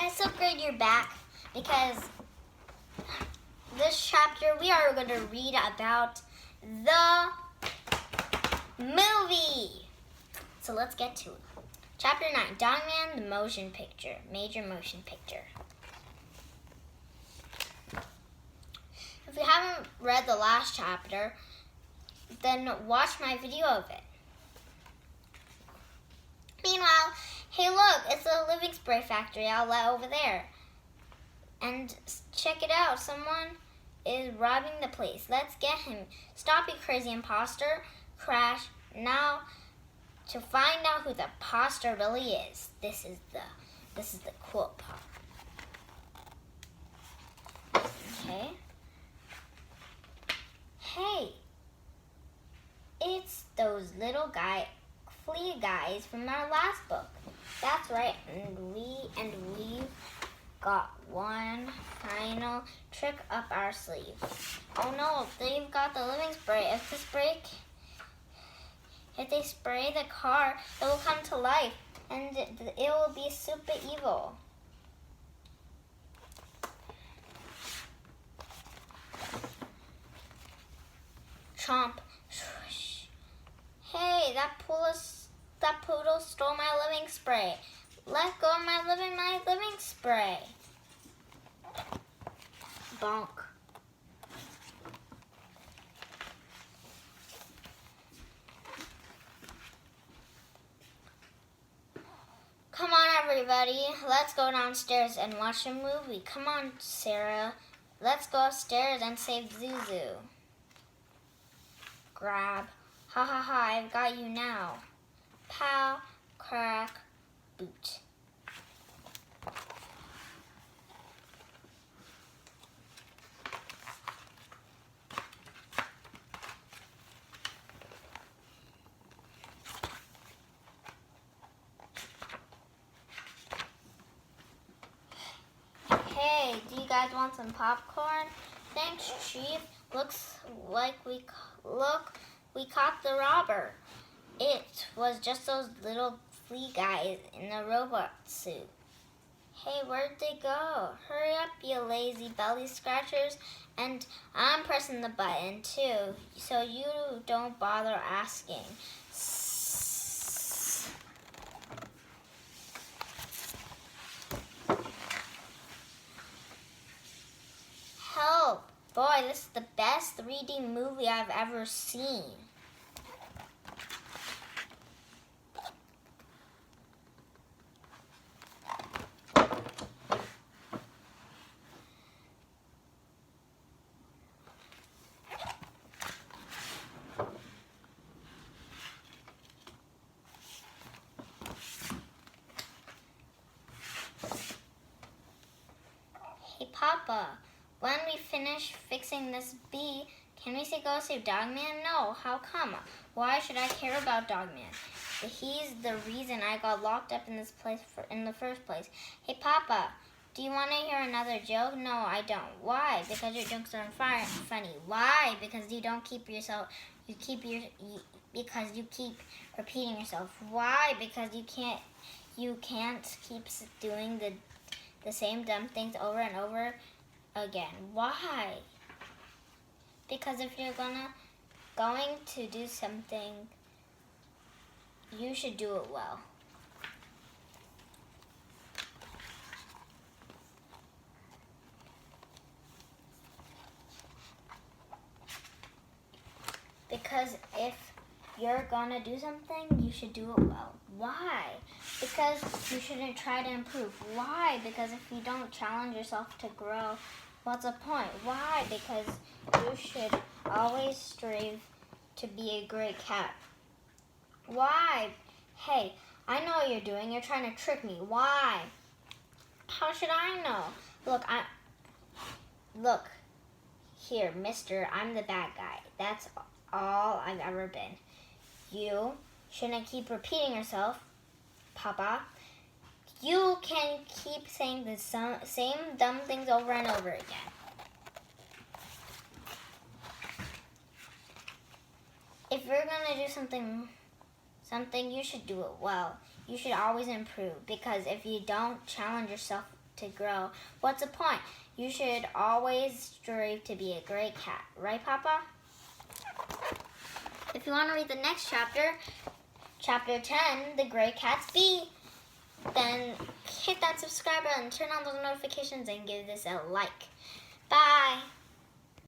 guys, so great you're back, because this chapter we are going to read about the movie. So let's get to it. Chapter 9, Dogman, the motion picture, major motion picture. If you haven't read the last chapter, then watch my video of it. Meanwhile, hey look, it's a living spray factory outlet over there. And check it out, someone is robbing the place. Let's get him. Stop, you crazy imposter. Crash now to find out who the imposter really is. This is the cool part. Okay. Hey, it's those little flea guys from our last book. That's right, and we've got one final trick up our sleeve. Oh no, they've got the living spray. If they spray the car, it will come to life, and it will be super evil. Chomp. Hey, that poodle stole my living spray. Let go of my living spray. Bonk. Come on, everybody. Let's go downstairs and watch a movie. Come on, Sarah. Let's go upstairs and save Zuzu. Grab. Ha ha ha, I've got you now. Pow, crack, boot. Hey, do you guys want some popcorn? Thanks, Chief. Looks like we caught the robber. It was just those little flea guys in the robot suit. Hey, where'd they go? Hurry up, you lazy belly scratchers. And I'm pressing the button too, so you don't bother asking. Help! Boy, this is the best 3D movie I've ever seen. Hey, Papa. When we finish fixing this bee, can we go save Dogman? No, how come? Why should I care about Dogman? He's the reason I got locked up in this place in the first place. Hey, Papa, do you want to hear another joke? No, I don't. Why? Because your jokes aren't funny. Why? Because you don't keep yourself. Because you keep repeating yourself. Why? Because you can't keep doing the same dumb things over and over again. Why? Because if you're going to do something, you should do it well. Because if you're gonna do something, you should do it well. Why? Because you shouldn't try to improve. Why? Because if you don't challenge yourself to grow, what's the point? Why? Because you should always strive to be a great cat. Why? Hey, I know what you're doing. You're trying to trick me. Why? How should I know? Look, here, mister, I'm the bad guy. That's all I've ever been. You shouldn't keep repeating yourself, Papa. You can keep saying the same dumb things over and over again. If you're gonna do something, you should do it well. You should always improve, because if you don't challenge yourself to grow. What's the point? You should always strive to be a great cat. Right, Papa? If you want to read the next chapter, Chapter 10, The Gray Cat's Bee, then hit that subscribe button, turn on those notifications, and give this a like. Bye!